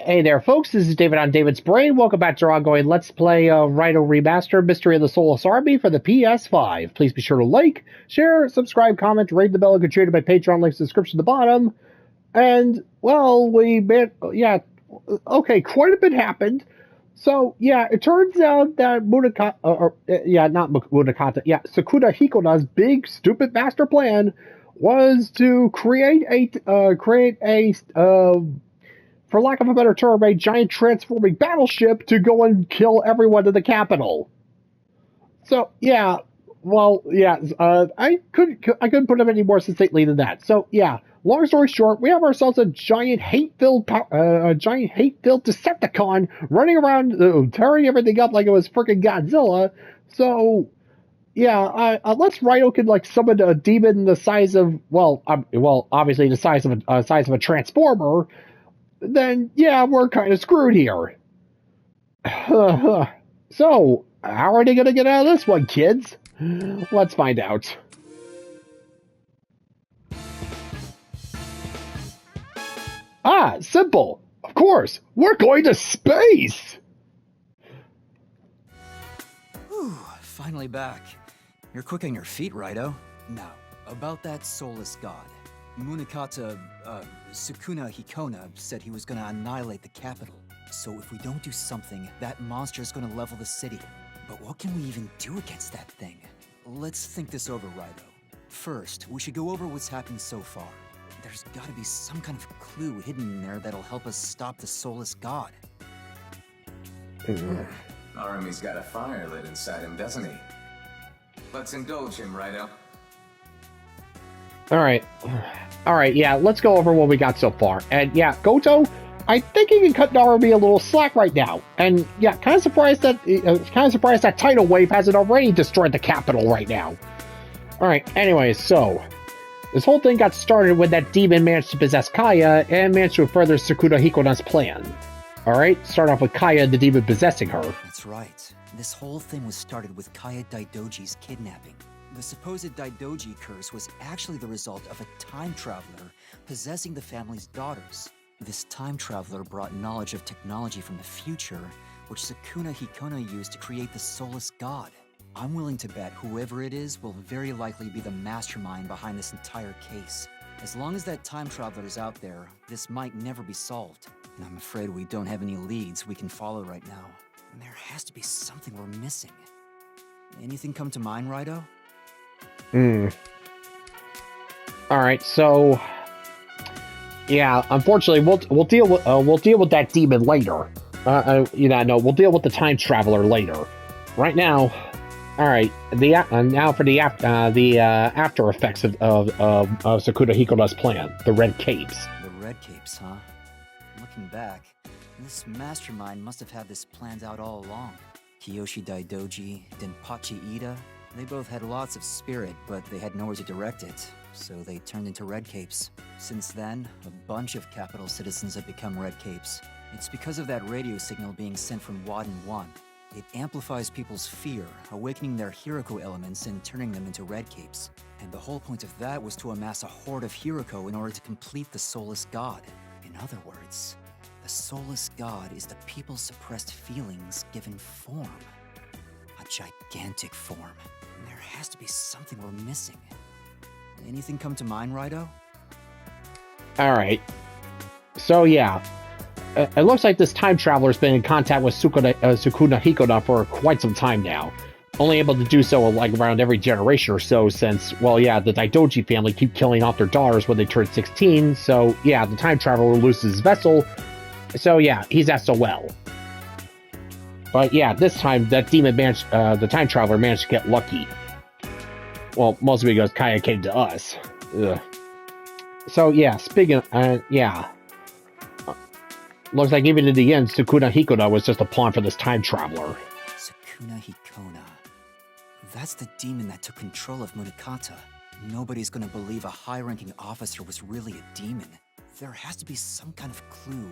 Hey there, folks. This is David on David's Brain. Welcome back to our ongoing Let's Play RAIDOU Remastered Mystery of the Soulless Army for the PS5. Please be sure to like, share, subscribe, comment, rate the bell, and contribute to my Patreon links in the description at the bottom. And, well, quite a bit happened. So, yeah, it turns out that Sukuna Hikona's big, stupid master plan was to create for lack of a better term, a giant transforming battleship to go and kill everyone in the capital. So I couldn't put up any more succinctly than that. So yeah, long story short, we have ourselves a giant hate-filled Decepticon running around tearing everything up like it was freaking Godzilla. So yeah, unless Rhino can summon a demon the size of obviously the size of a transformer, then yeah, we're kind of screwed here. So, how are they going to get out of this one, kids? Let's find out. Ah, simple. Of course, we're going to space! Whew, finally back. You're quick on your feet, Raido. Now, about that soulless god. Munakata, Sukuna Hikona said he was gonna annihilate the capital. So if we don't do something, that monster is gonna level the city. But what can we even do against that thing? Let's think this over, Raido. First, we should go over what's happened so far. There's gotta be some kind of clue hidden in there that'll help us stop the soulless god. Army's got a fire lit inside him, doesn't he? Let's indulge him, Raido. Alright, yeah, let's go over what we got so far. And yeah, Goto, I think he can cut Narumi a little slack right now. And yeah, kind of surprised that Tidal Wave hasn't already destroyed the capital right now. Alright, anyways, so this whole thing got started when that demon managed to possess Kaya and managed to further Sukuna Hikona's plan. Alright, start off with Kaya and the demon possessing her. That's right. This whole thing was started with Kaya Daidoji's kidnapping. The supposed Daidoji curse was actually the result of a time traveler possessing the family's daughters. This time traveler brought knowledge of technology from the future, which Sukuna Hikona used to create the soulless god. I'm willing to bet whoever it is will very likely be the mastermind behind this entire case. As long as that time traveler is out there, this might never be solved. And I'm afraid we don't have any leads we can follow right now. And there has to be something we're missing. Anything come to mind, Raido? Alright, so yeah, unfortunately we'll deal with that demon later. We'll deal with the time traveler later. Right now, alright, now for the after effects of Sukuna Hikona's plan, the red capes. The red capes, huh? Looking back, this mastermind must have had this planned out all along. Kiyoshi Daidoji, Denpachi Ida, they both had lots of spirit, but they had nowhere to direct it, so they turned into red capes. Since then, a bunch of capital citizens have become red capes. It's because of that radio signal being sent from Wadden 1. It amplifies people's fear, awakening their Hiroko elements and turning them into red capes. And the whole point of that was to amass a horde of Hiroko in order to complete the soulless god. In other words, the soulless god is the people's suppressed feelings given form. A gigantic form. And there has to be something we're missing. Anything come to mind, Raido? Alright. So yeah. It looks like this time traveler's been in contact with Sukuna Hikona for quite some time now. Only able to do so around every generation or so since, the Daidoji family keep killing off their daughters when they turn 16, so yeah, the time traveler loses his vessel, so yeah, he's SOL. But yeah, this time, the time traveler managed to get lucky. Well, mostly because Kaya came to us. Ugh. So yeah, looks like even in the end, Sukuna Hikona was just a pawn for this time traveler. Sukuna Hikona. That's the demon that took control of Munakata. Nobody's gonna believe a high-ranking officer was really a demon. There has to be some kind of clue.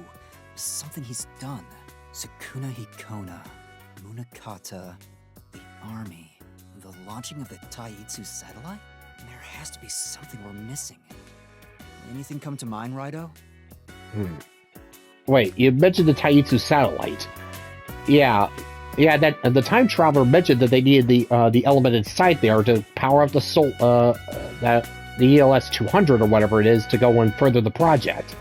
Something he's done. Sukuna Hikona. Munakata. The army. The launching of the Taitsu satellite? There has to be something we're missing. Anything come to mind, Raido? Wait, you mentioned the Taitsu satellite. Yeah, that the time traveler mentioned that they needed the element inside there to power up the the ELS 200 or whatever it is to go and further the project.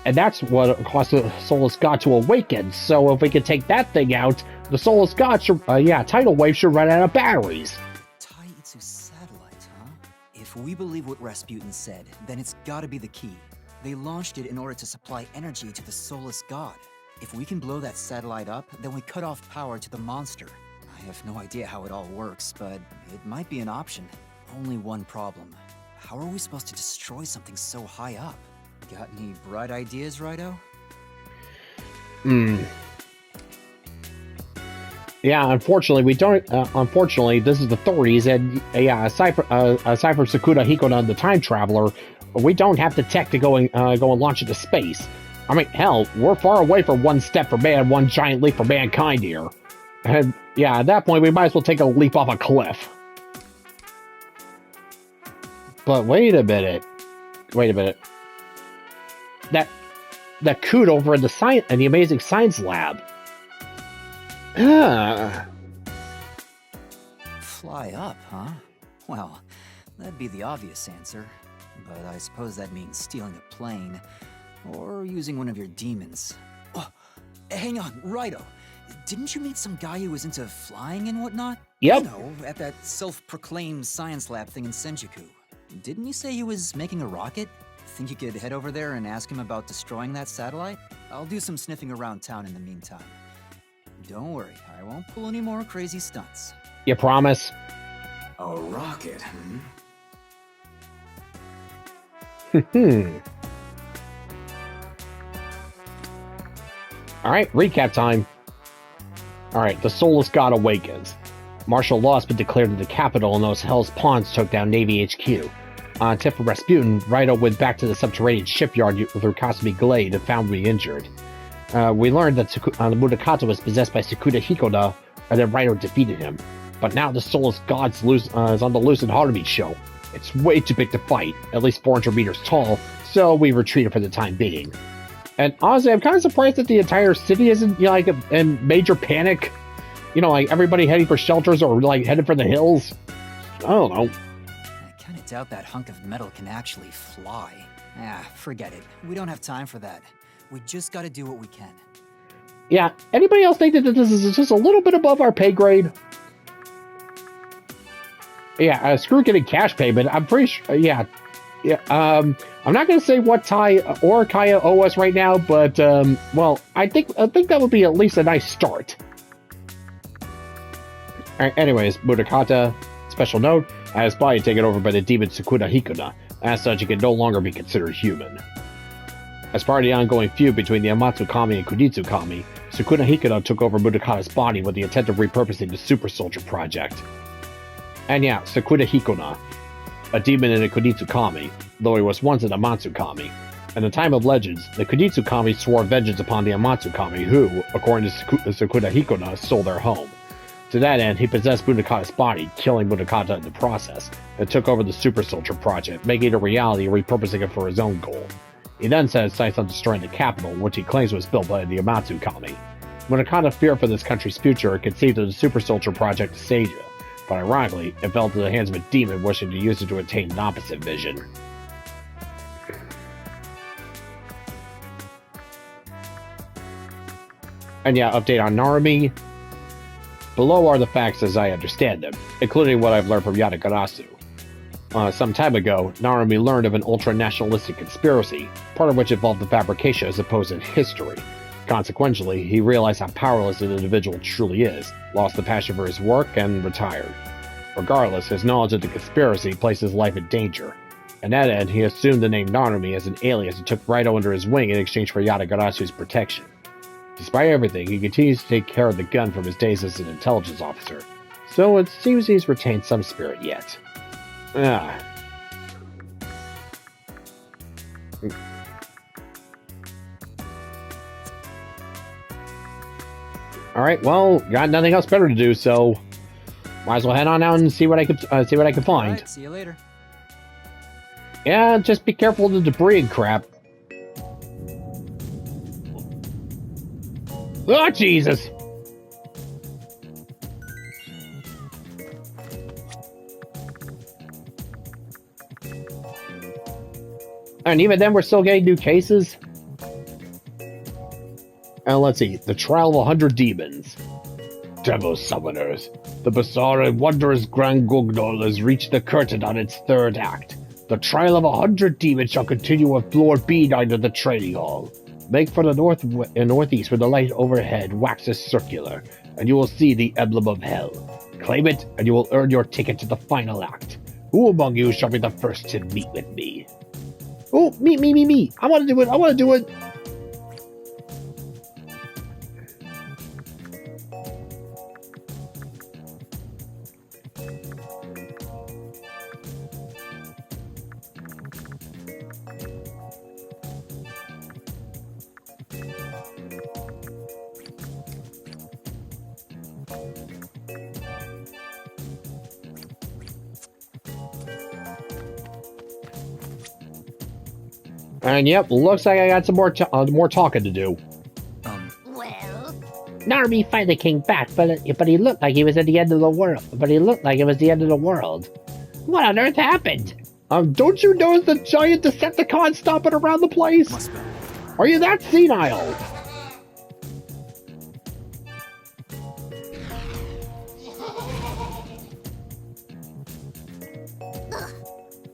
And that's what caused the Soulless God to awaken. So if we could take that thing out, the Soulless God should, Tidal Wave should run out of batteries. Taitsu satellite, huh? If we believe what Rasputin said, then it's gotta be the key. They launched it in order to supply energy to the Soulless God. If we can blow that satellite up, then we cut off power to the monster. I have no idea how it all works, but it might be an option. Only one problem. How are we supposed to destroy something so high up? Got any bright ideas, RAIDOU? Yeah, unfortunately, we don't. Unfortunately, this is the 30s, and aside from Sakuda Hikoda, the time traveler, we don't have the tech to go and launch into space. I mean, hell, we're far away from one step for man, one giant leap for mankind here. And yeah, at that point, we might as well take a leap off a cliff. But wait a minute. That coot over in the amazing science lab. Fly up, huh? Well, that'd be the obvious answer. But I suppose that means stealing a plane. Or using one of your demons. Oh, hang on, RAIDOU. Didn't you meet some guy who was into flying and whatnot? Yep. You know, at that self-proclaimed science lab thing in Senjuku. Didn't you say he was making a rocket? Think you could head over there and ask him about destroying that satellite? I'll do some sniffing around town in the meantime. Don't worry, I won't pull any more crazy stunts. You promise? A rocket, Alright, recap time. Alright, the Soulless God awakens. Martial law has been declared in the capital, and those Hell's Pawns took down Navy HQ. On tip of Rasputin, RAIDOU went back to the subterranean shipyard through Kasumi Glade and found me injured. We learned that Mudokata was possessed by Sakuda Hikoda, and then RAIDOU defeated him. But now the Soulless God is on the loose in Harumi Show. It's way too big to fight, at least 400 meters tall, so we retreated for the time being. And honestly, I'm kind of surprised that the entire city isn't, in major panic. Everybody heading for shelters or, headed for the hills. I don't know. I kind of doubt that hunk of metal can actually fly. Forget it. We don't have time for that. We just gotta do what we can. Yeah, anybody else think that this is just a little bit above our pay grade? Yeah, screw getting cash payment. I'm pretty sure, I'm not going to say what Tai or Kaya owe us right now, but, I think that would be at least a nice start. Alright, anyways, Mudokata, special note, has his body taken over by the demon Sakuda Hikoda. As such, he can no longer be considered human. As part of the ongoing feud between the Amatsu Kami and Kuditsu Kami, Sakuda Hikoda took over Mudokata's body with the intent of repurposing the Super Soldier project. And yeah, Sakuda Hikoda, a demon in a Kuditsu Kami, though he was once an Amatsu Kami. In the time of legends, the Kuditsu Kami swore vengeance upon the Amatsu Kami who, according to Sakuda Hikoda, stole their home. To that end, he possessed Mudokata's body, killing Mudokata in the process, and took over the Super Soldier project, making it a reality and repurposing it for his own goal. He then set his sights on destroying the capital, which he claims was built by the Amatsu Kami. Mudokata feared for this country's future and conceived of the Super Soldier project to stage it, but ironically, it fell into the hands of a demon wishing to use it to attain an opposite vision. And yeah, update on Narumi. Below are the facts as I understand them, including what I've learned from Yatagarasu. Some time ago, Narumi learned of an ultra-nationalistic conspiracy, part of which involved the fabrication of supposed history. Consequently, he realized how powerless an individual truly is, lost the passion for his work, and retired. Regardless, his knowledge of the conspiracy placed his life in danger. In that end, he assumed the name Narumi as an alias and took RAIDOU under his wing in exchange for Yatagarasu's protection. Despite everything, he continues to take care of the gun from his days as an intelligence officer, so it seems he's retained some spirit yet. Alright, well, got nothing else better to do, so might as well head on out and see what I can find. Alright, see you later. Yeah, just be careful of the debris and crap. Oh, Jesus! And even then, we're still getting new cases. And let's see. The Trial of 100 Demons. Devil Summoners. The bizarre and wondrous Grand Gugnol has reached the curtain on its third act. The Trial of 100 Demons shall continue on floor B9 of the training hall. Make for the north and northeast where the light overhead waxes circular, and you will see the emblem of hell. Claim it, and you will earn your ticket to the final act. Who among you shall be the first to meet with me? Oh, me. I want to do it. And yep, looks like I got some more talking to do. Well, Narmi finally came back, but he looked like he was at the end of the world. But he looked like it was the end of the world. What on earth happened? Don't you notice the giant Decepticon stomping around the place? Must be. Are you that senile?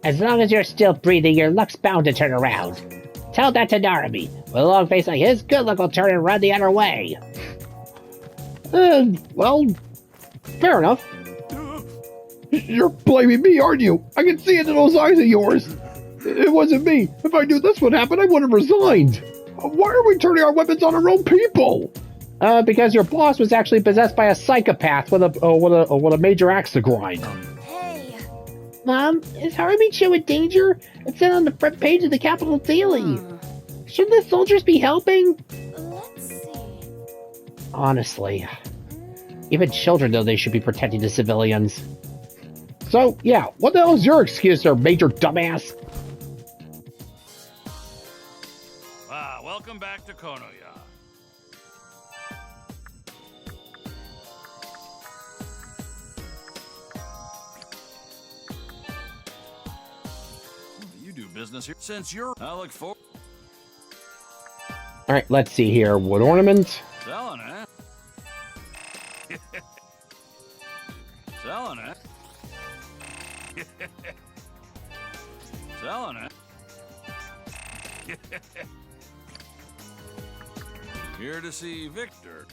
As long as you're still breathing, your luck's bound to turn around. Tell that to Narumi. With a long face like his, good luck will turn and run the other way. Well, fair enough. You're blaming me, aren't you? I can see it in those eyes of yours. It wasn't me. If I knew this would happen, I would have resigned. Why are we turning our weapons on our own people? Because your boss was actually possessed by a psychopath with a major axe to grind. hey, Mom, is Harumi-Cho in danger? It said on the front page of the Capital Daily. Shouldn't the soldiers be helping? let's see. Honestly, even children know they should be protecting the civilians. So, yeah, what the hell is your excuse there, Major Dumbass? Welcome back to Konoya. You do business here since you're. I look for Alright, let's see here. Wood ornament. selling it. Selling it. Selling it. Here to see Victor.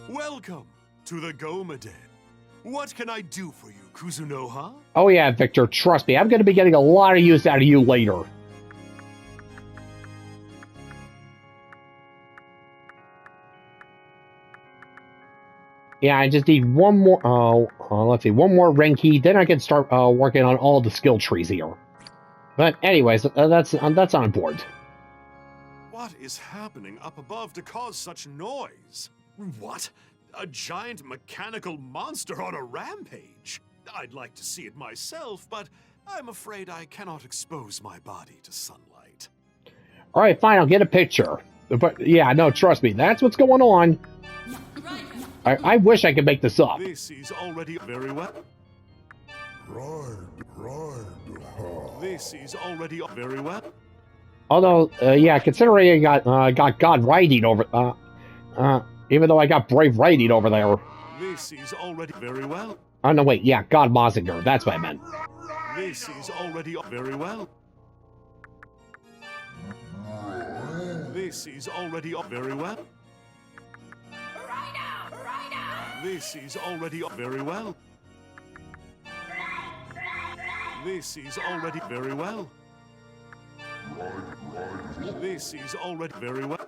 Welcome to the Goma Den. What can I do for you, Kuzunoha? Oh yeah, Victor, trust me, I'm going to be getting a lot of use out of you later. Yeah, I just need one more, let's see, one more Renki, then I can start working on all the skill trees here. But anyways, that's on board. What is happening up above to cause such noise? What? A giant mechanical monster on a rampage? I'd like to see it myself, but I'm afraid I cannot expose my body to sunlight. Alright, fine, I'll get a picture. But yeah, no, trust me, that's what's going on. I wish I could make this up. This is already very well. This is already very well. Although, yeah, considering I got God Riding over, even though I got Brave Riding over there. This is already very well. Oh, no, wait, yeah, God Mazinger, that's what I meant. This is already very well. This is already very well. This is already very well. This is already very well. This is already very well.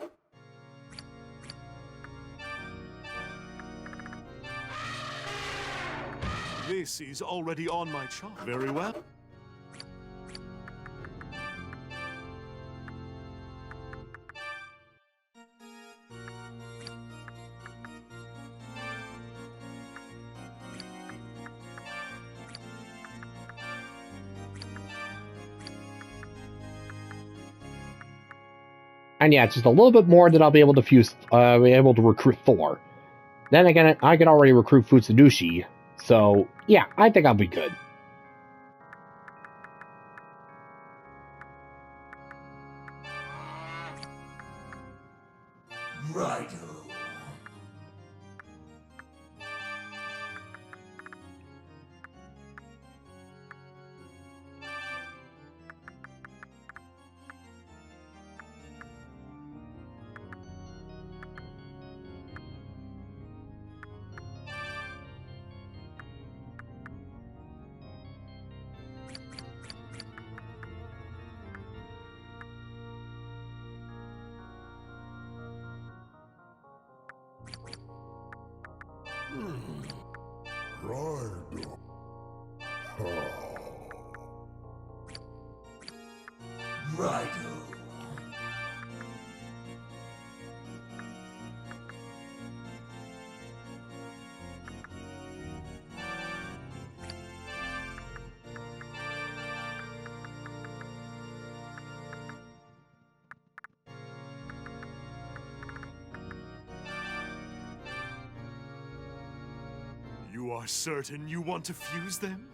This is already on my chart. Very well. And yeah, it's just a little bit more that I'll be able to be able to recruit for. Then again, I can already recruit Futsunushi, so yeah, I think I'll be good. RAIDOU. RAIDOU. RAIDOU. You are certain you want to fuse them?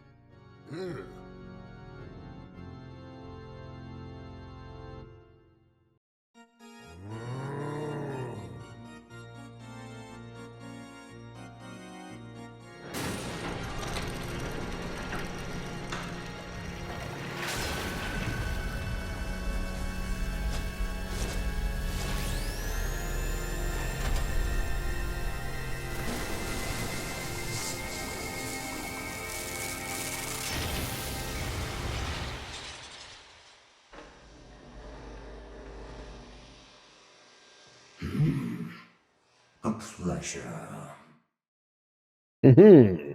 A pleasure. Mm-hmm.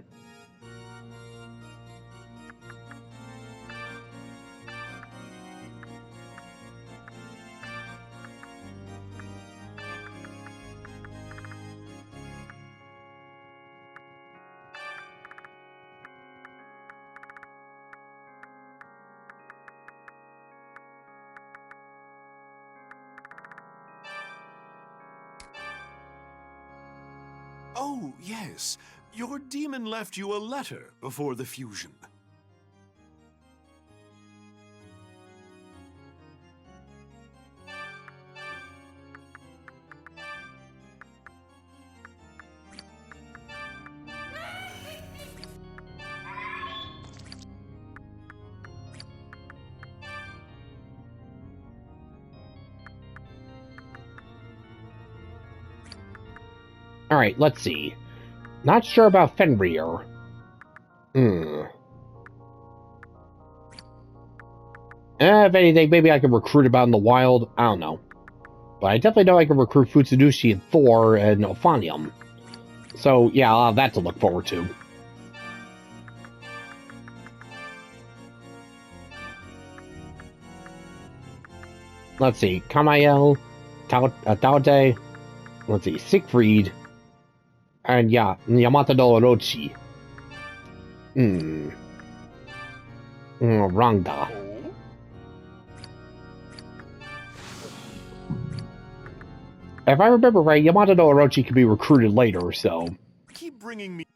Oh, yes. Your demon left you a letter before the fusion. Alright, let's see. Not sure about Fenrir. If anything, maybe I can recruit him out in the wild. I don't know. But I definitely know I can recruit Futsunushi and Thor and Ophanium. So, yeah, I'll have that to look forward to. Let's see. Kamael, Taote, let's see, Siegfried, and yeah, Yamato no Orochi. Rangda. If I remember right, Yamato no Orochi can be recruited later, so... Keep bringing me...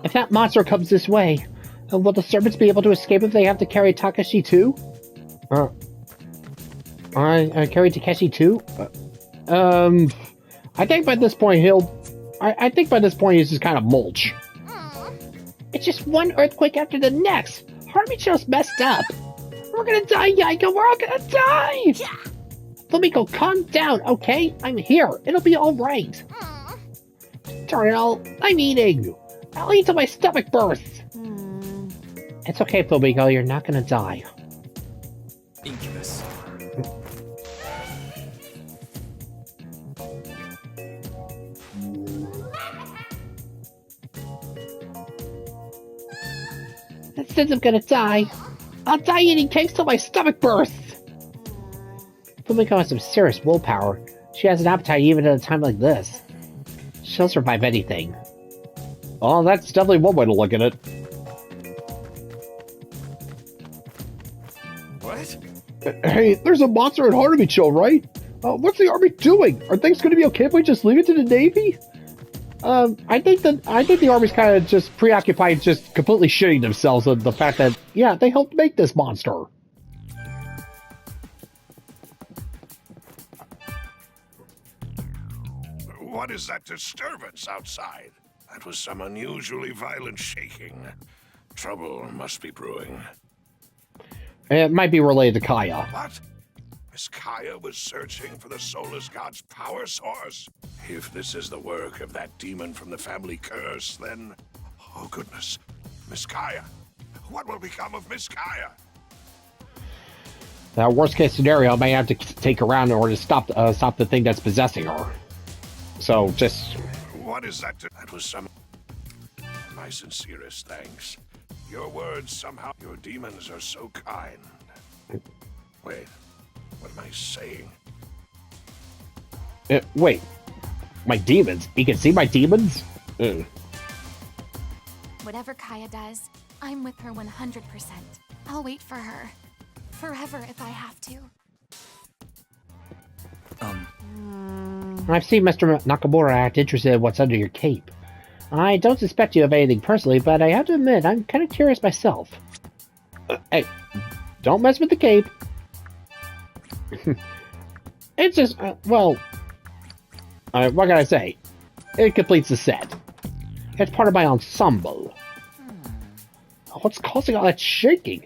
If that monster comes this way, will the servants be able to escape if they have to carry Takashi too? I carry Takeshi too? I think by this point I think by this point he's just kind of mulch. It's just one earthquake after the next. Harmicho's messed up. We're gonna die, Yaiko. We're all gonna die. Fumiko, calm down, okay? I'm here. It'll be all right. Darn it all. I'm eating. I'll eat till my stomach bursts. It's okay, Fumiko. You're not gonna die. Incubus. says I'm gonna die. I'll die eating cakes till my stomach bursts. Fumiko has some serious willpower. She has an appetite even at a time like this. She'll survive anything. Oh, that's definitely one way to look at it. What? Hey, there's a monster at Harumicho, right? What's the army doing? Are things going to be okay if we just leave it to the Navy? I think the army's kind of just preoccupied, just completely shitting themselves with the fact that, yeah, they helped make this monster. What is that disturbance outside? That was some unusually violent shaking. Trouble must be brewing. It might be related to Kaya. What? Miss Kaya was searching for the Soulless God's power source? If this is the work of that demon from the family curse, then... Oh, goodness. Miss Kaya. What will become of Miss Kaya? Worst case scenario, I may have to take her around in order to stop the thing that's possessing her. So, just... What is that? That was some... My sincerest thanks. Your words somehow... Your demons are so kind. Wait, what am I saying? Wait. My demons? You can see my demons? Whatever Kaya does, I'm with her 100%. I'll wait for her. Forever if I have to. I've seen Mr. Nakamura act interested in what's under your cape. I don't suspect you of anything personally, but I have to admit, I'm kind of curious myself. Hey, don't mess with the cape. It's just, well... what can I say? It completes the set. It's part of my ensemble. What's causing all that shaking?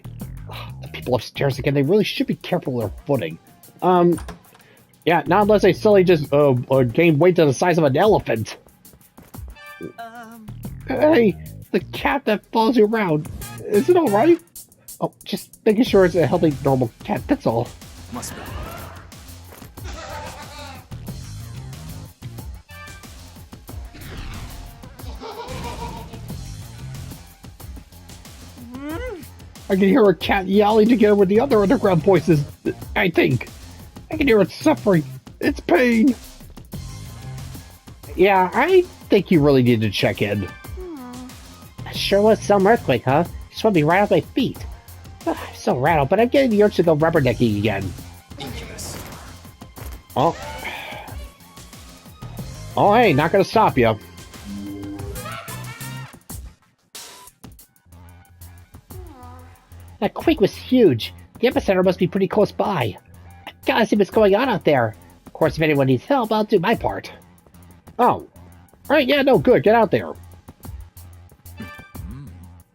The people upstairs again, they really should be careful with their footing. Yeah, not unless they suddenly just gain weight to the size of an elephant. Hey, the cat that follows you around. Is it alright? Oh, just making sure it's a healthy, normal cat, that's all. Must be. I can hear a cat yowling together with the other underground voices, I think. I can hear it suffering. It's pain. Yeah, I think you really need to check in. Sure was some earthquake, huh? Swept me right off my feet. I'm so rattled, but I'm getting the urge to go rubbernecking again. Incubus. Oh. Oh, hey, not gonna stop you. That quake was huge. The epicenter must be pretty close by. I gotta see what's going on out there. Of course, if anyone needs help, I'll do my part. Oh. Alright, yeah, no, good. Get out there.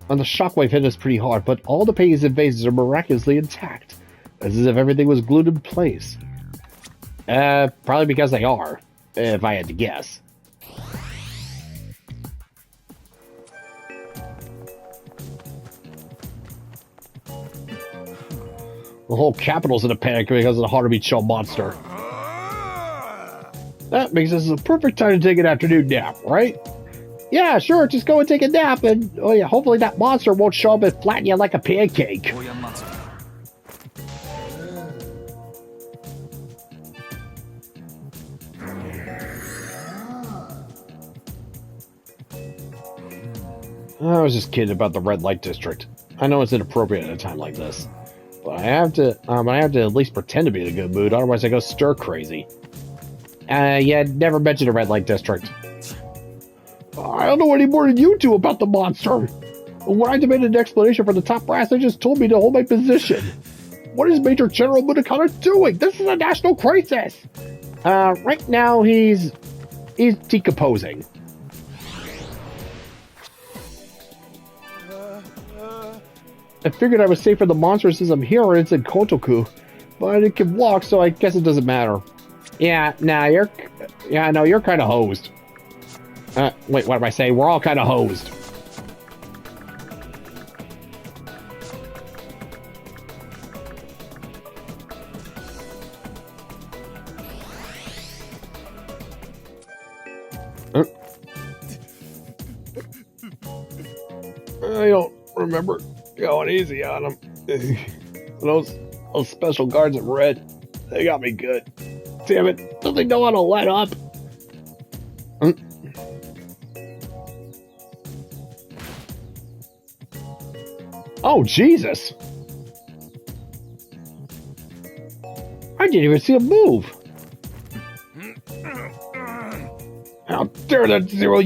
And the shockwave hit us pretty hard, but all the pages and vases are miraculously intact. As if everything was glued in place. Probably because they are, if I had to guess. The whole capital's in a panic because of the Harumicho monster. That makes this a perfect time to take an afternoon nap, right? Yeah, sure, just go and take a nap, and oh yeah, hopefully that monster won't show up and flatten you like a pancake. Oh, yeah, monster. I was just kidding about the red light district. I know it's inappropriate at a time like this, but I have to at least pretend to be in a good mood, otherwise I go stir crazy. Yeah, never mention the red light district. I don't know any more than you do about the monster. When I demanded an explanation from the top brass, they just told me to hold my position. What is Major General Mutakana doing? This is a national crisis. Right now he's decomposing. I figured I was safe from the monster since I'm here and it's in Kotoku, but it can walk, so I guess it doesn't matter. Yeah, nah, you're kind of hosed. Wait, what am I saying? We're all kind of hosed. I don't remember Going easy on them. Those special guards in red, they got me good. Damn it, don't they know how to let up? Oh, Jesus! I didn't even see him move! How dare that zero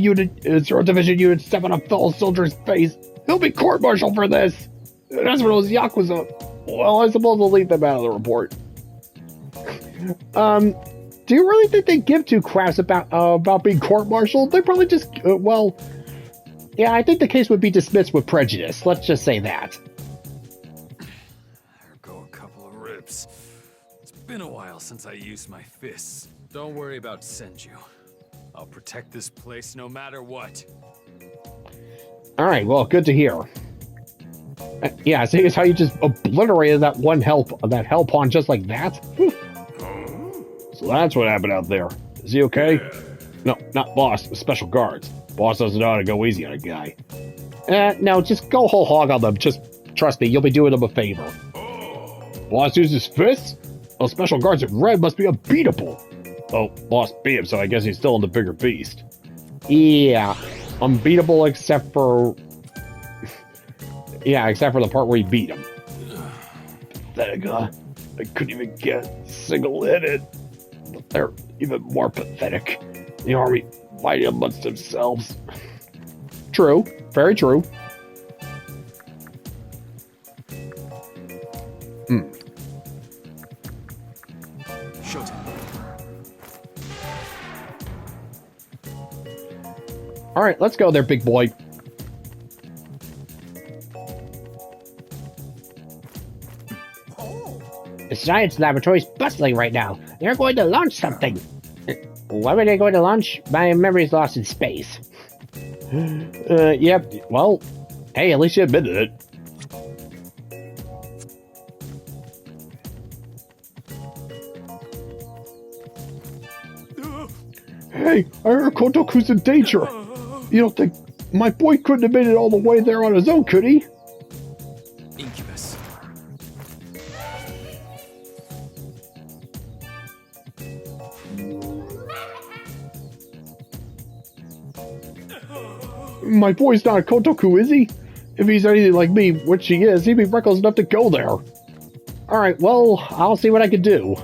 division unit step on a fellow soldier's face! He'll be court-martialed for this! And as for those Yakuza, well, I suppose we'll leave them out of the report. Do you really think they give two craps about being court-martialed? They probably just, well... Yeah, I think the case would be dismissed with prejudice. Let's just say that. There go a couple of ribs. It's been a while since I used my fists. Don't worry about Senju. I'll protect this place no matter what. Alright, well, good to hear. Yeah, seeing as how you just obliterated that that hell pawn just like that? So that's what happened out there. Is he okay? No, not boss, the special guards. Boss doesn't know how to go easy on a guy. No, just go whole hog on them. Just trust me, you'll be doing them a favor. Boss uses fists? Those special guards in red must be unbeatable. Oh, boss beat him, so I guess he's still in the bigger beast. Yeah, unbeatable except for... yeah, except for the part where he beat him. Pathetic, huh? I couldn't even get single-handed. But they're even more pathetic. The army fighting amongst themselves. True. Very true. Alright, let's go there, big boy. The science laboratory's bustling right now. They're going to launch something. What were they going to launch? My memory's lost in space. Yep, well, hey, at least you admitted it. Hey, I heard Kotoku's in danger. You don't think my boy couldn't have made it all the way there on his own, could he? Incubus. My boy's not a Kotoku, is he? If he's anything like me, which he is, he'd be reckless enough to go there. Alright, well, I'll see what I can do.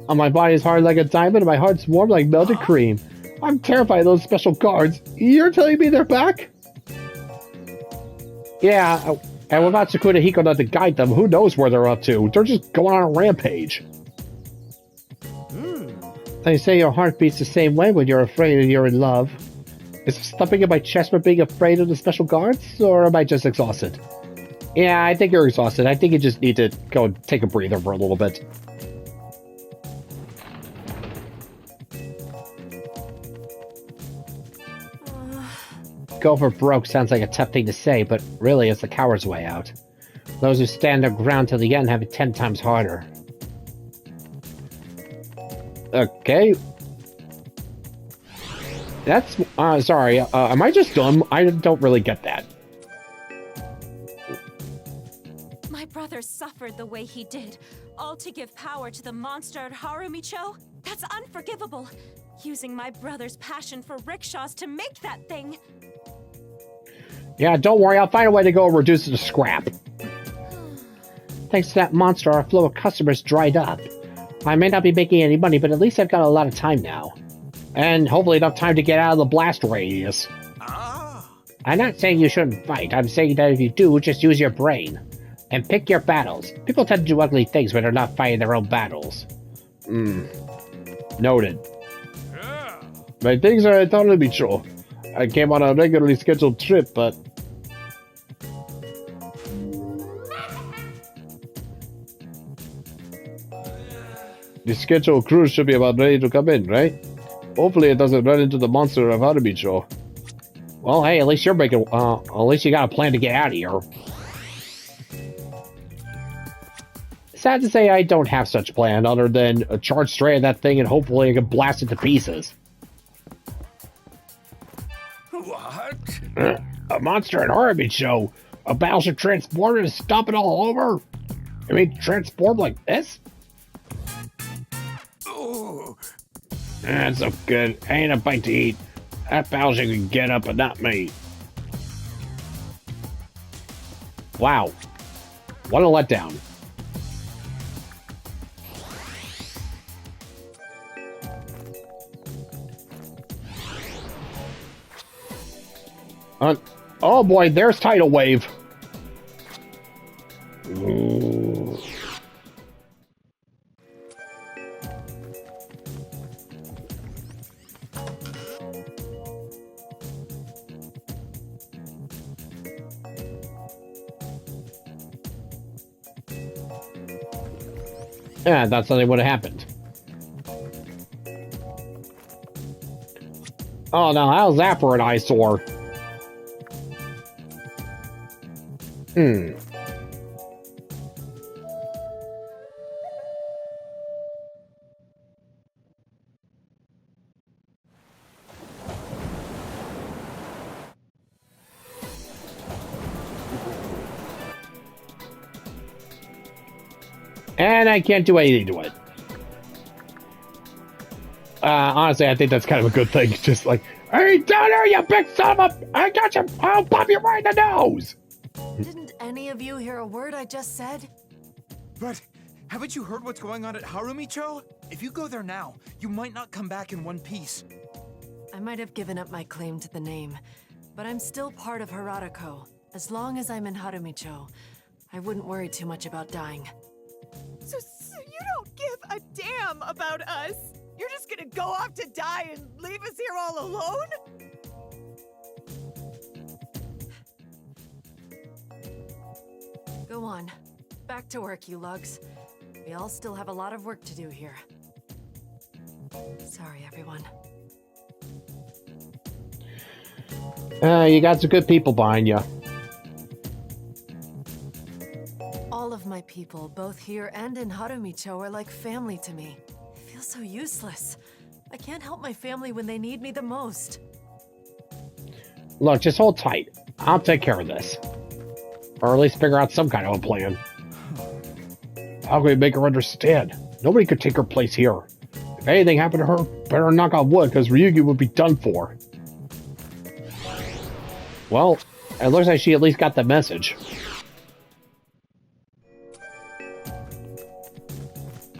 My body's hard like a diamond and my heart's warm like melted cream. I'm terrified of those special guards. You're telling me they're back? Yeah, and without Sukuna Hiko not to guide them, who knows where they're up to? They're just going on a rampage. They say your heart beats the same way when you're afraid and you're in love. Is there something in my chest for being afraid of the special guards, or am I just exhausted? Yeah, I think you're exhausted. I think you just need to go and take a breather for a little bit. Go for broke sounds like a tough thing to say, but really it's the coward's way out. Those who stand their ground till the end have it 10 times harder. Okay. That's, sorry, am I just dumb? I don't really get that. My brother suffered the way he did, all to give power to the monster at Harumicho? That's unforgivable. Using my brother's passion for rickshaws to make that thing. Yeah, don't worry, I'll find a way to go and reduce it to scrap. Thanks to that monster, our flow of customers dried up. I may not be making any money, but at least I've got a lot of time now. And hopefully enough time to get out of the blast radius. I'm not saying you shouldn't fight, I'm saying that if you do, just use your brain. And pick your battles. People tend to do ugly things when they're not fighting their own battles. Noted. My things are at Harumicho. I came on a regularly scheduled trip, but... the scheduled cruise should be about ready to come in, right? Hopefully it doesn't run into the monster of Harumicho. Well, hey, at least you're making, at least you got a plan to get out of here. Sad to say I don't have such a plan other than charge straight at that thing and hopefully I can blast it to pieces. What? A monster at Harabi-Cho. A battleship transporter to stop it all over? I mean, transform like this? Oh, That's so good. I ain't a bite to eat. That battleship can get up, but not me. Wow. What a letdown. Oh boy, there's Tidal Wave. Ooh. Yeah, I thought something would have happened. Oh, now how's that for an eyesore? And I can't do anything to it. Honestly, I think that's kind of a good thing. Just like, hey, down there, you big son of a... I got you. I'll pop you right in the nose. Didn't any of you hear a word I just said? But haven't you heard what's going on at Harumi-Cho? If you go there now, you might not come back in one piece. I might have given up my claim to the name, but I'm still part of Harada-Ko. As long as I'm in Harumi-Cho, I wouldn't worry too much about dying. So you don't give a damn about us? You're just gonna go off to die and leave us here all alone? Go on. Back to work, you lugs. We all still have a lot of work to do here. Sorry, everyone. You got some good people behind you. All of my people, both here and in Harumi-Cho, are like family to me. I feel so useless. I can't help my family when they need me the most. Look, just hold tight. I'll take care of this. Or at least figure out some kind of a plan. How can we make her understand? Nobody could take her place here. If anything happened to her, better knock on wood, because Ryugi would be done for. Well, it looks like she at least got the message.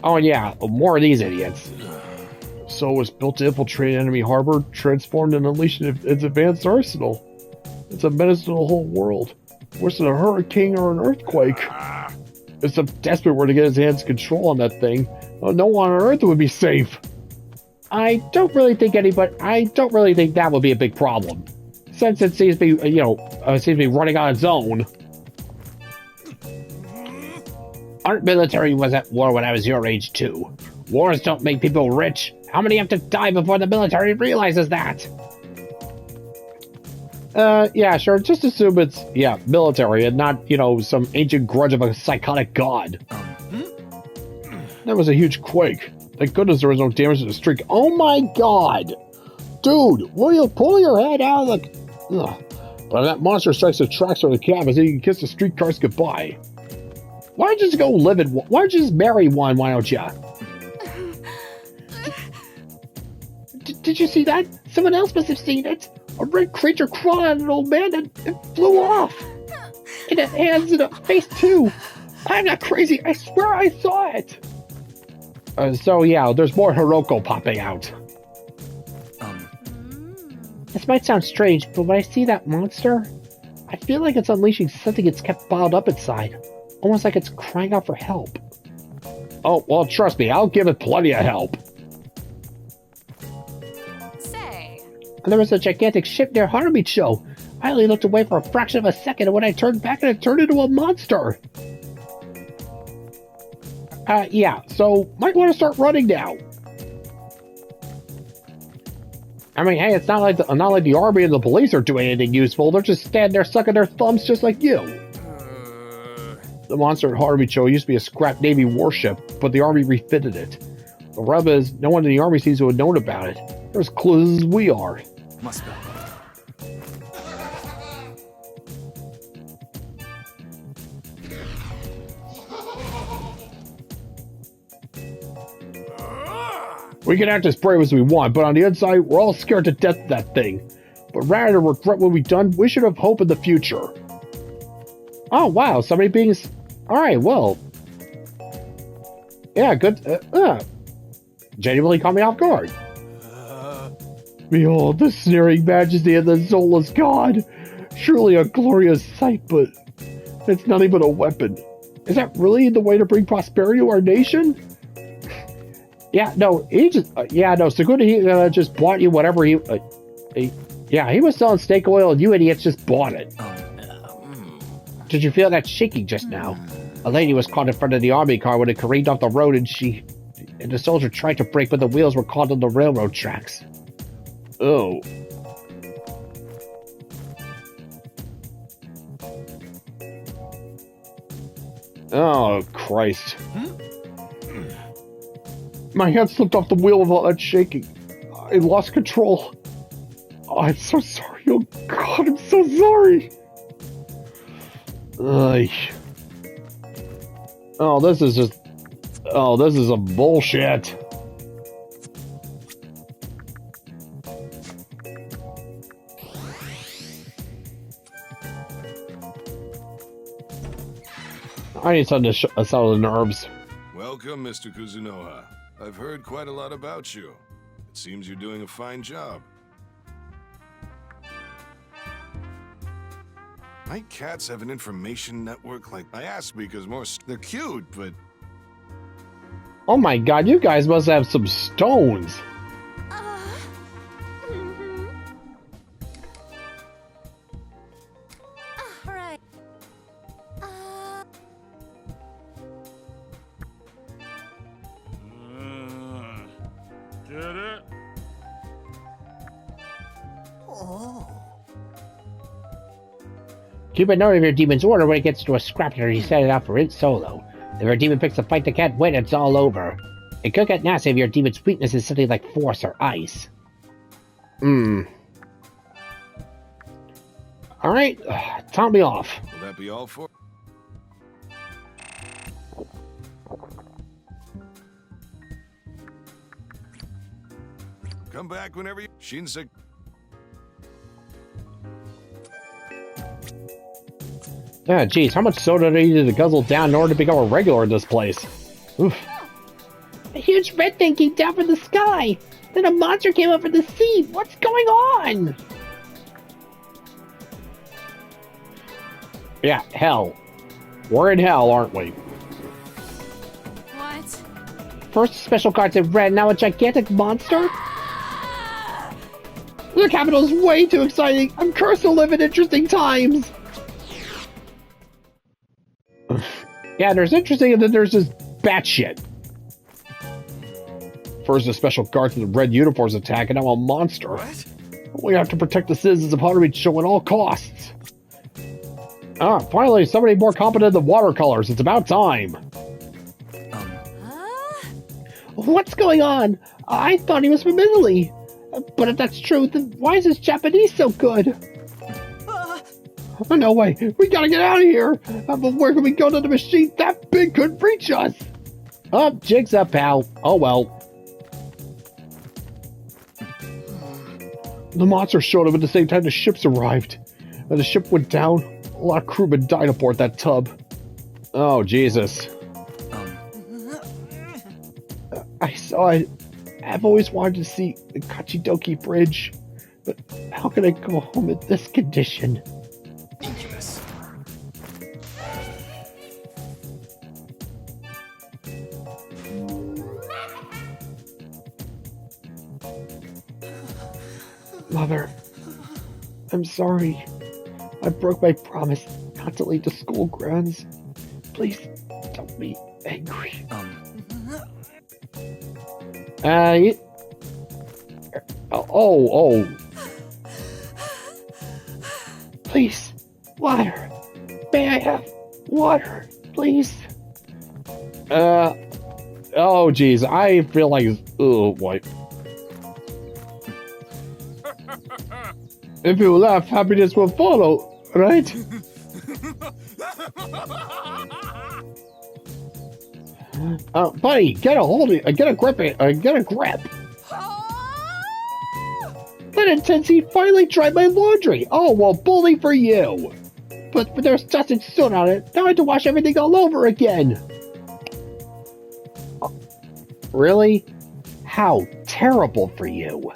Oh yeah, more of these idiots. So it was built to infiltrate enemy harbor, transformed and unleashed its advanced arsenal. It's a menace to the whole world. Worse than a hurricane or an earthquake. If some desperate were to get his hands control on that thing, no one on Earth would be safe. I don't really think that would be a big problem, since it seems to be, seems to be running on its own. Our military was at war when I was your age too. Wars don't make people rich. How many have to die before the military realizes that? Yeah, sure. Just assume it's, military and not, some ancient grudge of a psychotic god. That was a huge quake. Thank goodness there was no damage to the street. Oh my god! Dude, will you pull your head out of the... Ugh. But if that monster strikes the tracks or the cabins, then you can kiss the streetcars goodbye. Why don't you just go live in one? Why don't you just marry one, why don't you? Did you see that? Someone else must have seen it. A red creature crawled on an old man and flew off. In the hands and a face too. I'm not crazy. I swear I saw it. So yeah, there's more Hiroko popping out. This might sound strange, but when I see that monster, I feel like it's unleashing something it's kept bottled up inside. Almost like it's crying out for help. Oh, well, trust me, I'll give it plenty of help. Say. There was a gigantic ship near Harumi-Cho. I only looked away for a fraction of a second, and when I turned back, it turned into a monster. Yeah, so might want to start running now. I mean, hey, it's not like the army and the police are doing anything useful. They're just standing there sucking their thumbs just like you. The monster at Harumi-Cho used to be a scrap Navy warship, but the army refitted it. The rub is, no one in the army seems to have known about it. They're as clueless as we are. Must be. We can act as brave as we want, but on the inside, we're all scared to death of that thing. But rather than regret what we've done, we should have hope in the future. Oh, wow, somebody being... Alright, well... Yeah, good... genuinely caught me off guard. Behold, the sneering majesty of the soulless god. Truly a glorious sight, but it's nothing but a weapon. Is that really the way to bring prosperity to our nation? Yeah, no, he just... Sukuna, he just bought you whatever he was selling snake oil and you idiots just bought it. Did you feel that shaking just now? A lady was caught in front of the army car when it careened off the road and the soldier tried to brake, but the wheels were caught on the railroad tracks. Oh. Oh, Christ. My hand slipped off the wheel with all that shaking. I lost control. Oh, I'm so sorry. Oh, God, I'm so sorry. Oh, this is just... Oh, this is a bullshit. I need something to settle the nerves. Welcome, Mr. Kuzunoha. I've heard quite a lot about you. It seems you're doing a fine job. Night cats have an information network like... I ask because they're cute, but... Oh my god, you guys must have some stones. Alright. Get it? Keep a note of your demon's order when it gets to a scrapyard. You set it out for it solo. If your demon picks a fight that can't win, it's all over. It could get nasty if your demon's weakness is something like force or ice. Alright, top me off. Will that be all for... Come back whenever you... Shinsa... Ah, geez, how much soda do I need to guzzle down in order to become a regular in this place? Oof. A huge red thing came down from the sky. Then a monster came up from the sea. What's going on? Yeah, hell. We're in hell, aren't we? What? First special cards in red, now a gigantic monster? The capital is way too exciting. I'm cursed to live in interesting times. Yeah, there's interesting and then there's this batshit. First a special guard to the red uniforms attack, and now a monster. What? We have to protect the citizens of Harumicho at all costs. Ah, finally, somebody more competent than watercolors. It's about time. What's going on? I thought he was from Italy. But if that's true, then why is his Japanese so good? Oh, no way. We gotta get out of here. But where can we go to the machine that big could reach us? Oh, jigs up, pal. Oh, well. The monster showed up at the same time the ships arrived. And the ship went down. A lot of crewmen died aboard that tub. Oh, Jesus. I saw it. I've always wanted to see the Kachidoki Bridge. But how can I go home in this condition? Incubus. Mother, I'm sorry. I broke my promise not to leave the school grounds. Please don't be angry. Oh. Please, water. May I have water, please? Oh, geez. I feel like... Oh, boy. If you laugh, happiness will follow, right? Buddy, get a hold of get a grip, get a grip. Let Tensei finally tried my laundry. Oh, well, bully for you. But there's dust and soot on it. Now I have to wash everything all over again. Really? How terrible for you.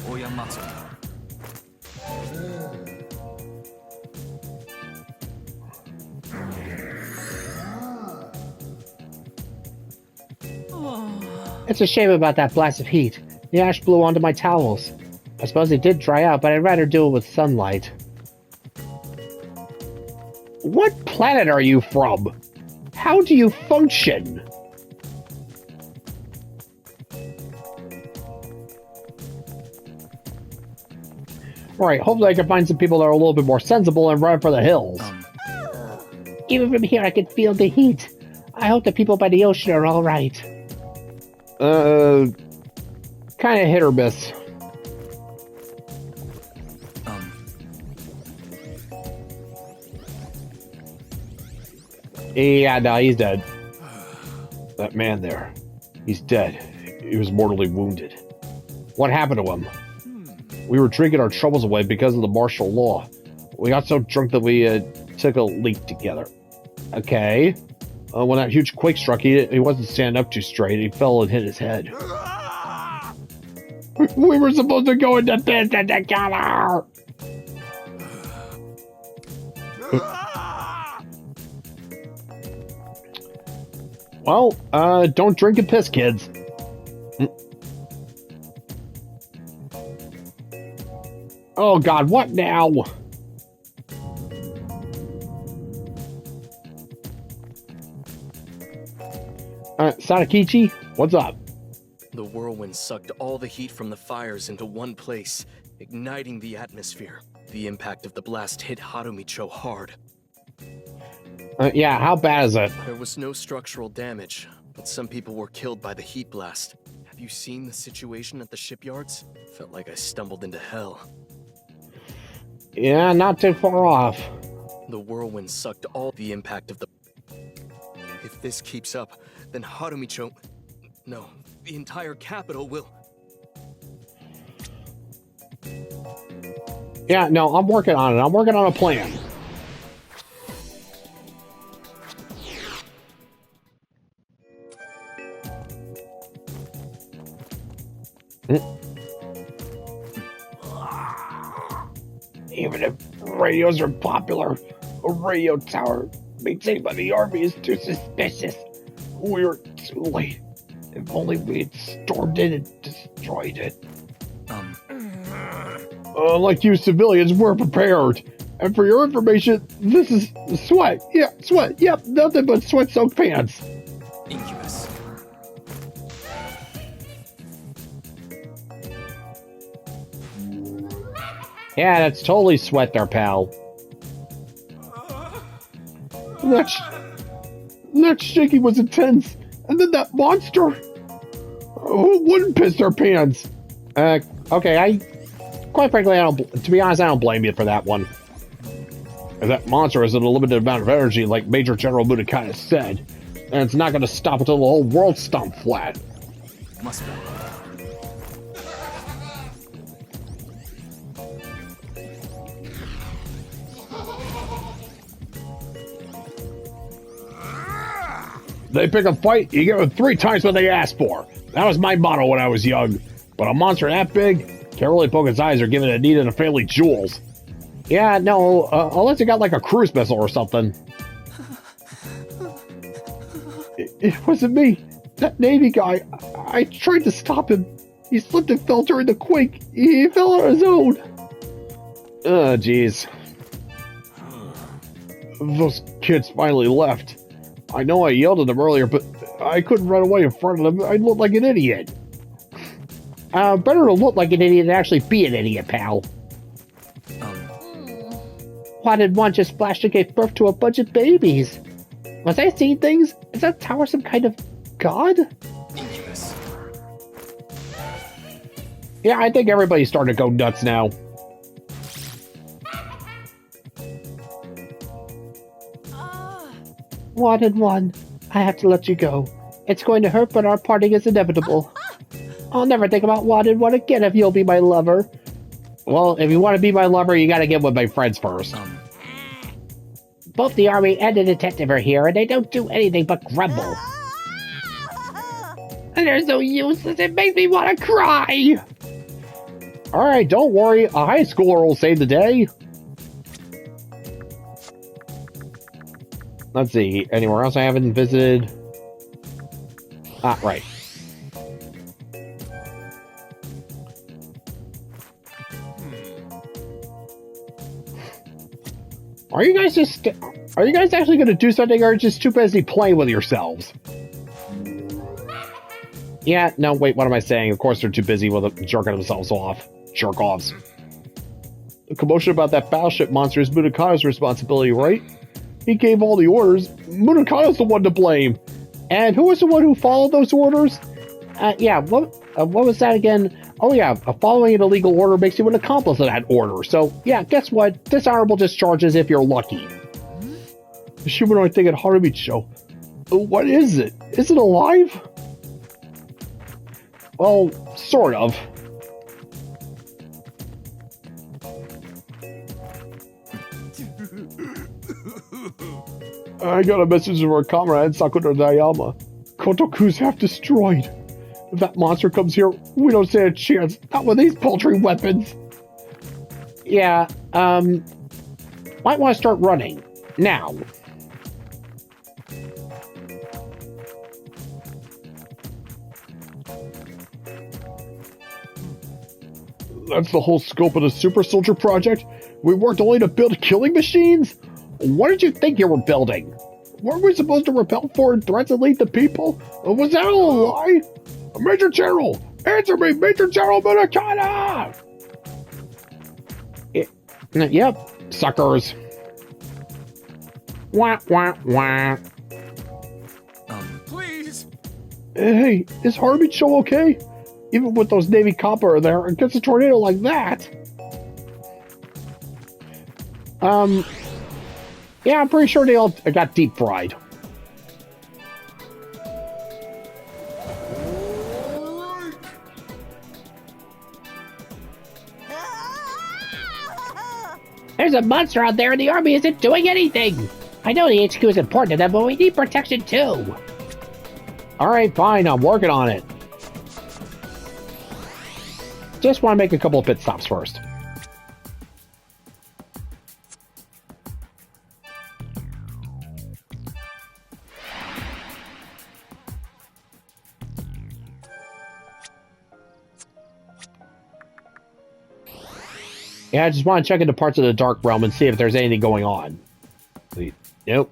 It's a shame about that blast of heat. The ash blew onto my towels. I suppose it did dry out, but I'd rather do it with sunlight. What planet are you from? How do you function? Alright, hopefully I can find some people that are a little bit more sensible and run for the hills. Even from here I can feel the heat. I hope the people by the ocean are alright. Kinda hit or miss. Yeah, no, he's dead. That man there, he's dead. He was mortally wounded. What happened to him? We were drinking our troubles away because of the martial law. We got so drunk that we took a leak together. Okay. When that huge quake struck, he wasn't standing up too straight. He fell and hit his head. We were supposed to go into business together! Well, don't drink and piss, kids. Oh god, what now? Sadakichi, what's up? The whirlwind sucked all the heat from the fires into one place, igniting the atmosphere. The impact of the blast hit Harumicho hard. Yeah, how bad is it? There was no structural damage, but some people were killed by the heat blast. Have you seen the situation at the shipyards? Felt like I stumbled into hell. Yeah, not too far off. The whirlwind sucked all the impact of the... If this keeps up, then Harumicho... No, the entire capital will... Yeah, no, I'm working on it. I'm working on a plan. Even if radios are popular, a radio tower maintained by the army is too suspicious. We're too late. If only we had stormed in and destroyed it. Like you civilians, we're prepared. And for your information, this is sweat. Yeah, sweat. Yep, nothing but sweat-soaked pants. Incubus. Yeah, that's totally sweat there, pal. That shaking was intense. And then that monster. Who wouldn't piss their pants? Okay, quite frankly, to be honest, I don't blame you for that one. If that monster has a limited amount of energy, like Major General Mudokata said, and it's not going to stop until the whole world stomp flat. Must be. They pick a fight, you give them 3 times what they asked for. That was my motto when I was young. But a monster that big can't really poke its eyes or give it a need in a family jewels. Yeah, no, unless you got like a cruise missile or something. It wasn't me. That Navy guy, I tried to stop him. He slipped and fell during the quake. He fell on his own. Jeez. Those kids finally left. I know I yelled at them earlier, but I couldn't run away in front of them. I'd look like an idiot. Better to look like an idiot than actually be an idiot, pal. Why did one just splash and gave birth to a bunch of babies? Was I seeing things? Is that tower some kind of god? Incubus. Yeah, I think everybody's starting to go nuts now. Wanted one. I have to let you go. It's going to hurt, but our parting is inevitable. I'll never think about wanting one again if you'll be my lover. Well, if you want to be my lover, you gotta get with my friends first. Both the army and the detective are here, and they don't do anything but grumble. And they're so useless, it makes me want to cry! Alright, don't worry, a high schooler will save the day. Let's see, anywhere else I haven't visited? Ah, right. Are you guys actually going to do something, or are you just too busy playing with yourselves? Yeah, no, wait, what am I saying? Of course they're too busy with jerking themselves off. Jerk-offs. The commotion about that battleship monster is Munakata's responsibility, right? He gave all the orders. Munakata's the one to blame. And who was the one who followed those orders? Yeah, what was that again? Oh yeah, following an illegal order makes you an accomplice of that order. So, yeah, guess what? Dishonorable discharges if you're lucky. The humanoid thing at Harumicho. What is it? Is it alive? Well, sort of. I got a message from our comrade, Sakura Dayama. Kotoku's half destroyed. If that monster comes here, we don't stand a chance. Not with these paltry weapons. Yeah, might want to start running. Now. That's the whole scope of the Super Soldier Project? We worked only to build killing machines? What did you think you were building? Weren't we supposed to repel foreign threats and lead the people? Was that all a lie? Major General! Answer me, Major General Munakata! Yep, suckers. Wah, wah, wah. Please! Hey, is Harumicho okay? Even with those Navy copper there, against a tornado like that. Yeah, I'm pretty sure they all got deep fried. There's a monster out there and the army isn't doing anything! I know the HQ is important to them, but we need protection too! Alright, fine, I'm working on it. Just want to make a couple of pit stops first. Yeah, I just want to check into parts of the Dark Realm and see if there's anything going on. Nope.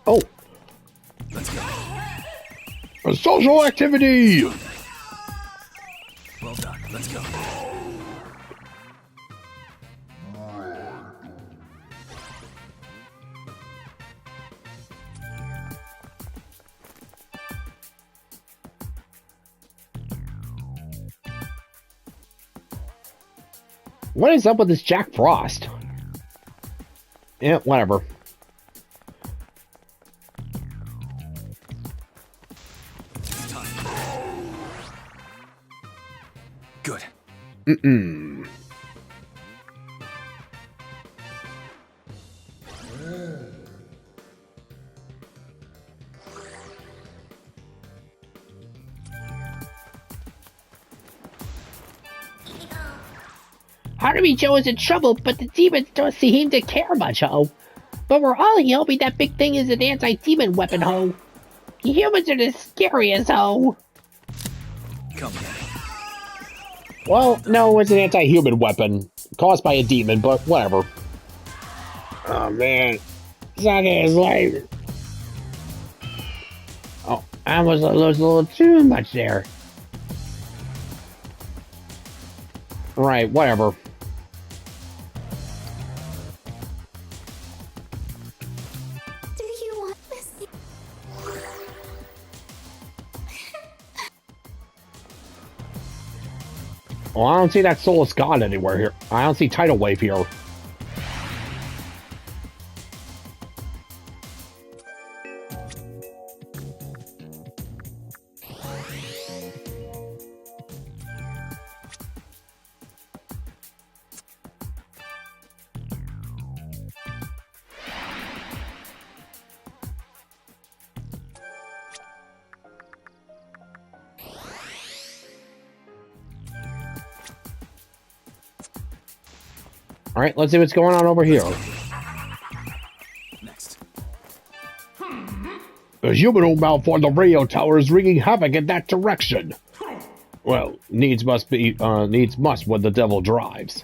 Oh! Let's go. A social activity! Well done. Let's go. What is up with this Jack Frost? Yeah, whatever. Good. Mm-mm. Harumicho is in trouble, but the demons don't seem to care much, ho. But we're all hoping that big thing is an anti-demon weapon, ho. The humans are the scariest, ho. Come here. Well, no, it's an anti-human weapon caused by a demon, but whatever. Oh man, Sage is late. Oh, I was a little too much there. Right, whatever. Do you want this? Well, I don't see that Soulless God anywhere here. I don't see Tidal Wave here. Alright, let's see what's going on over here. Next. The humanoid malformed the radio tower is wreaking havoc in that direction. Well, needs must when the devil drives.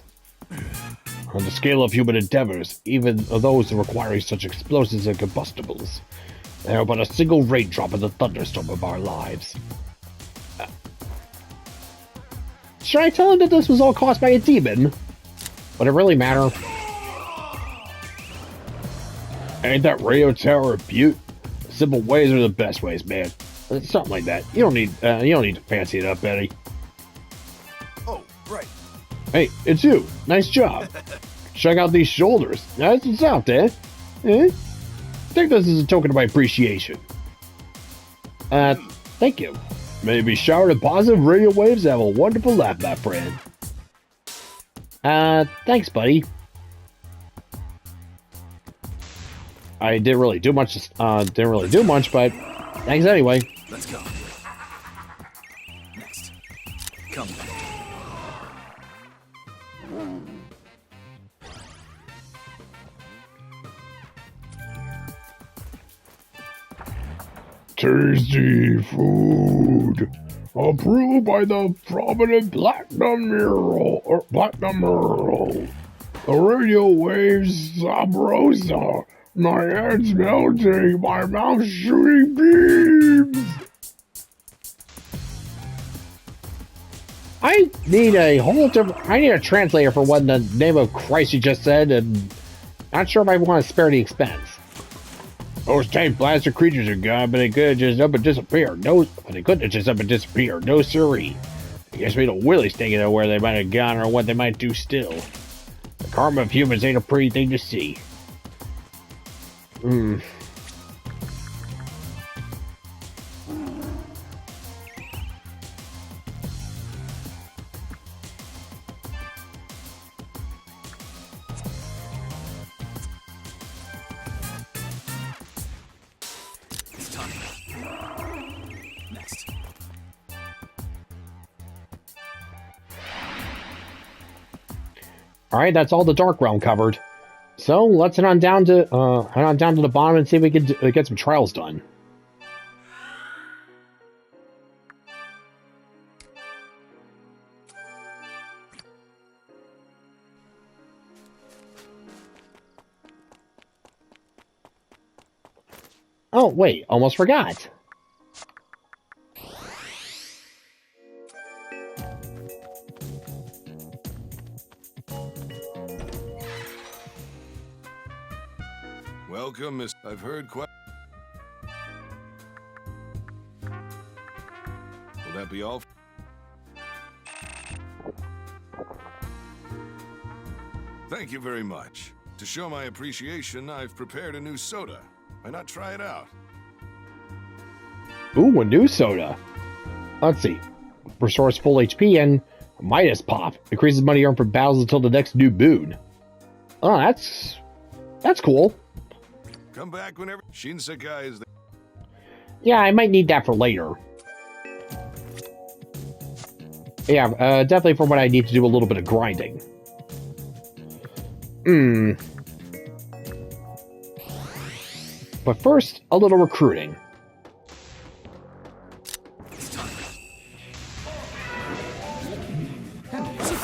On the scale of human endeavors, even those requiring such explosives and combustibles, they are but a single raindrop in the thunderstorm of our lives. Should I tell him that this was all caused by a demon? Would it really matter? Ain't that radio tower a beaut? Simple ways are the best ways, man. Something like that. You don't need to fancy it up, Eddie. Oh, right. Hey, it's you. Nice job. Check out these shoulders. That's what's out there. Eh? Take this as a token of my appreciation. Thank you. May you be showered in positive radio waves and have a wonderful laugh, my friend. Thanks, buddy. I didn't really do much, but thanks anyway. Let's go. Next. Come. Tasty food. Approved by the prominent Platinum Earl. The radio waves sabrosa. My head's melting, my mouth shooting beams. I need a translator for what in the name of Christ you just said, and not sure if I want to spare the expense. Those tank blaster creatures are gone, but they could just up and disappear. No siree. I guess we don't really think of where they might have gone or what they might do still. The karma of humans ain't a pretty thing to see. Next. Alright, that's all the Dark Realm covered. So let's head on down to the bottom and see if we can get some trials done. Oh wait, almost forgot. Welcome, Miss. I've heard quite. Will that be all? Thank you very much. To show my appreciation, I've prepared a new soda. Why not try it out? Ooh, a new soda. Let's see. Restores full HP and Midas Pop. Increases money earned from battles until the next new boon. Oh, that's cool. Come back whenever Shinsekai is there. Yeah, I might need that for later. Yeah, definitely for when I need to do a little bit of grinding. But first, a little recruiting.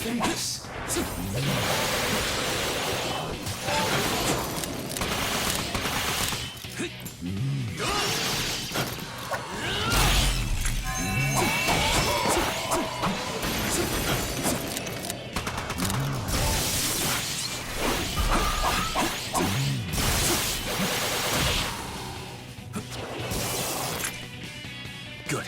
face. Good.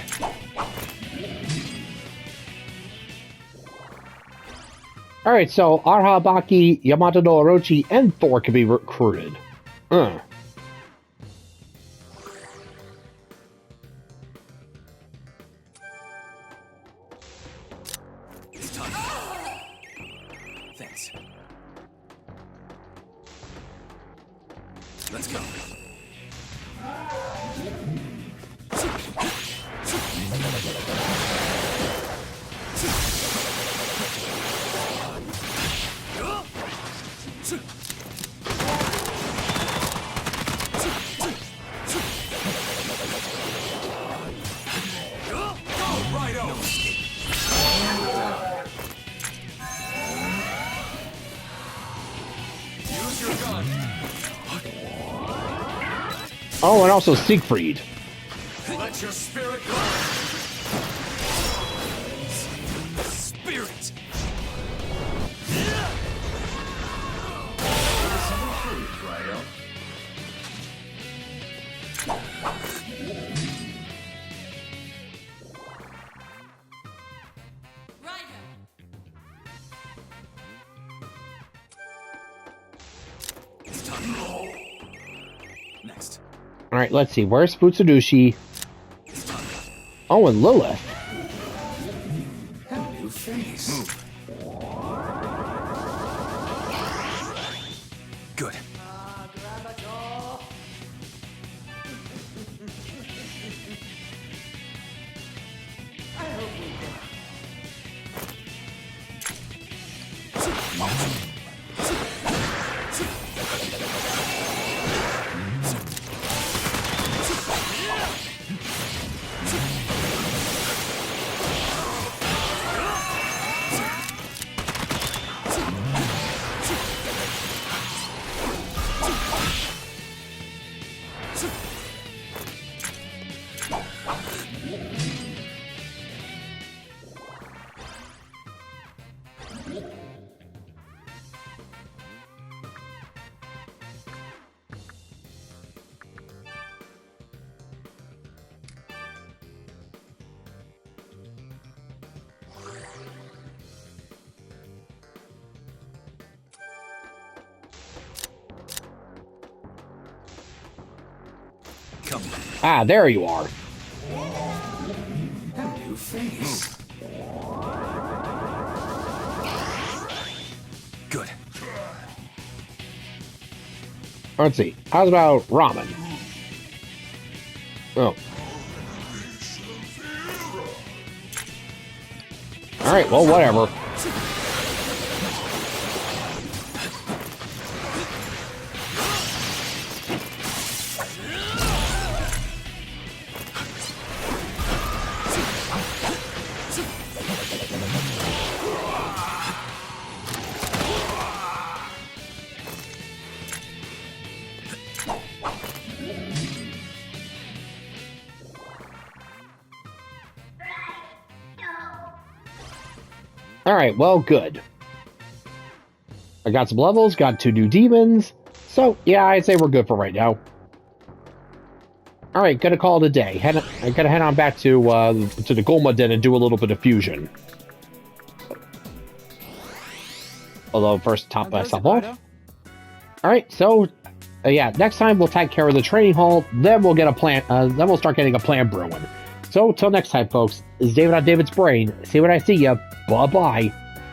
Alright, so Arhabaki, Yamato no Orochi, and Thor can be recruited. It's time. Thanks. Let's go. Oh, and also Siegfried. Let your spirit go. Spirit. It's time. Next. Alright, let's see. Where's Futsudushi? Oh, and Lilith. A new face. Move. Good. Come. Ah, there you are. A new face. Good. Let's see. How's about ramen? Oh. Alright, well, whatever. Alright, well, good. I got some levels, got 2 new demons. So, yeah, I'd say we're good for right now. Alright, gonna call it a day. I gotta head on back to the Gulma Den and do a little bit of fusion. Although, first, top myself off. Alright, so, yeah, next time we'll take care of the training hall, then we'll get a plan, then we'll start getting a plan brewing. So, till next time, folks, this is David on David's Brain. See when I see ya. Bye-bye.